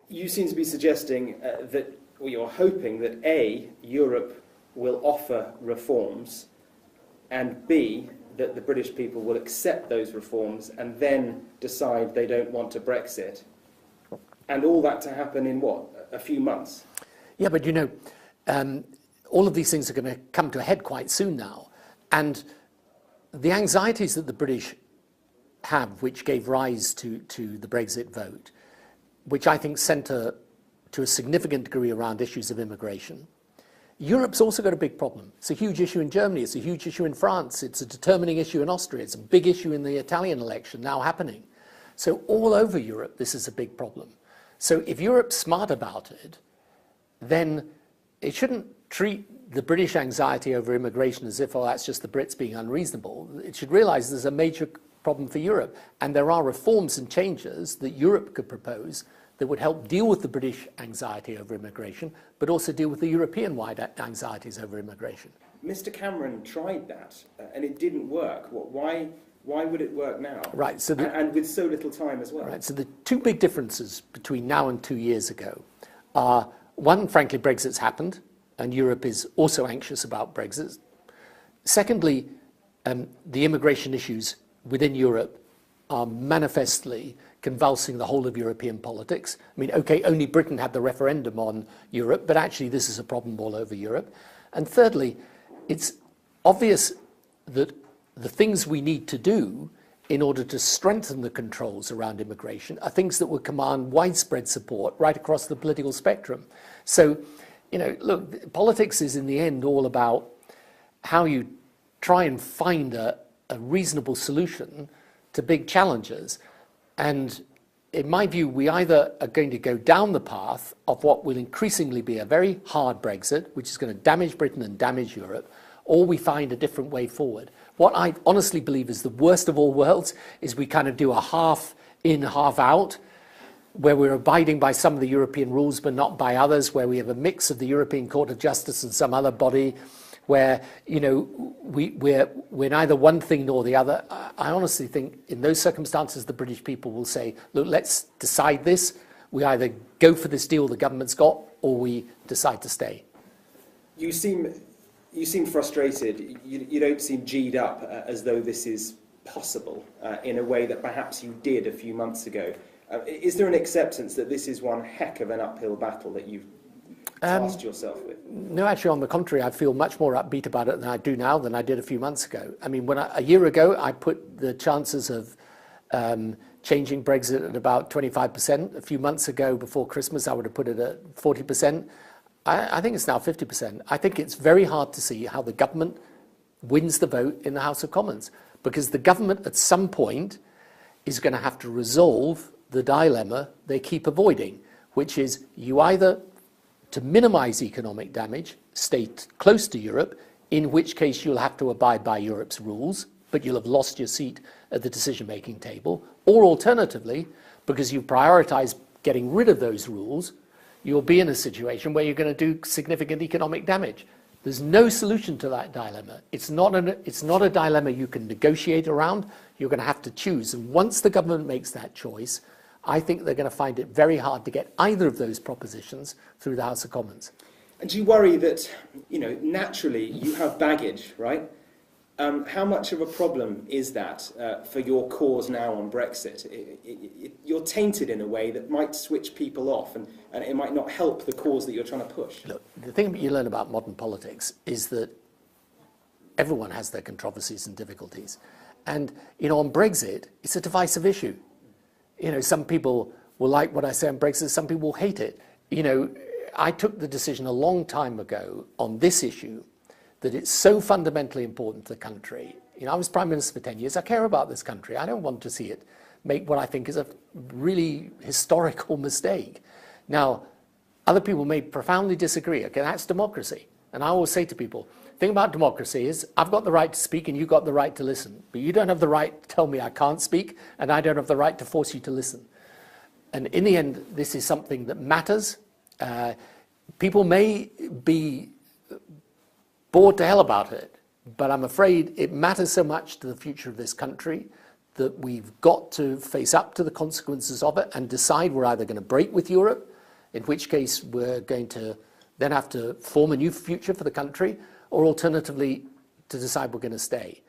You seem to be suggesting that, or you're hoping that A, Europe will offer reforms, and B, that the British people will accept those reforms and then decide they don't want to Brexit. And all that to happen in what, a few months? Yeah, but all of these things are going to come to a head quite soon now. And the anxieties that the British have, which gave rise to the Brexit vote, which I think centre to a significant degree around issues of immigration. Europe's also got a big problem. It's a huge issue in Germany, it's a huge issue in France, it's a determining issue in Austria, it's a big issue in the Italian election now happening. So all over Europe, this is a big problem. So if Europe's smart about it, then it shouldn't treat the British anxiety over immigration as if, oh, that's just the Brits being unreasonable. It should realise there's a major problem for Europe, and there are reforms and changes that Europe could propose that would help deal with the British anxiety over immigration, but also deal with the European-wide anxieties over immigration. Mr. Cameron tried that, and it didn't work. Why would it work now? Right. So and with so little time as well. Right. So the two big differences between now and 2 years ago are, one, frankly, Brexit's happened, and Europe is also anxious about Brexit. Secondly, the immigration issues within Europe are manifestly convulsing the whole of European politics. I mean, okay, only Britain had the referendum on Europe, but actually this is a problem all over Europe. And thirdly, it's obvious that the things we need to do in order to strengthen the controls around immigration are things that would command widespread support right across the political spectrum. So, look, politics is in the end all about how you try and find a reasonable solution to big challenges. And in my view, we either are going to go down the path of what will increasingly be a very hard Brexit, which is going to damage Britain and damage Europe, or we find a different way forward. What I honestly believe is the worst of all worlds is we kind of do a half in, half out, where we're abiding by some of the European rules but not by others, where we have a mix of the European Court of Justice and some other body, where we're neither one thing nor the other. I honestly think in those circumstances the British people will say, look, let's decide this. We either go for this deal the government's got, or we decide to stay. You seem frustrated. You don't seem G'd up as though this is possible in a way that perhaps you did a few months ago. Is there an acceptance that this is one heck of an uphill battle that you've tasked yourself with? No, actually, on the contrary, I feel much more upbeat about it than I do now than I did a few months ago. I mean, a year ago, I put the chances of changing Brexit at about 25%. A few months ago, before Christmas, I would have put it at 40%. I think it's now 50%. I think it's very hard to see how the government wins the vote in the House of Commons, because the government at some point is going to have to resolve the dilemma they keep avoiding, which is you either, to minimise economic damage, stay close to Europe, in which case you'll have to abide by Europe's rules, but you'll have lost your seat at the decision-making table, or alternatively, because you prioritise getting rid of those rules, you'll be in a situation where you're going to do significant economic damage. There's no solution to that dilemma. It's not a dilemma you can negotiate around. You're going to have to choose. And once the government makes that choice, I think they're going to find it very hard to get either of those propositions through the House of Commons. And do you worry that, naturally you have baggage, right? How much of a problem is that for your cause now on Brexit? You're tainted in a way that might switch people off, and it might not help the cause that you're trying to push. Look, the thing that you learn about modern politics is that everyone has their controversies and difficulties. And, on Brexit, it's a divisive issue. Some people will like what I say on Brexit, some people will hate it. I took the decision a long time ago on this issue that it's so fundamentally important to the country. I was Prime Minister for 10 years. I care about this country. I don't want to see it make what I think is a really historical mistake. Now, other people may profoundly disagree. Okay, that's democracy. And I always say to people, the thing about democracy is I've got the right to speak and you've got the right to listen. But you don't have the right to tell me I can't speak, and I don't have the right to force you to listen. And in the end, this is something that matters. People may be bored to hell about it, but I'm afraid it matters so much to the future of this country that we've got to face up to the consequences of it and decide we're either going to break with Europe in which case we're going to then have to form a new future for the country, or alternatively to decide we're going to stay.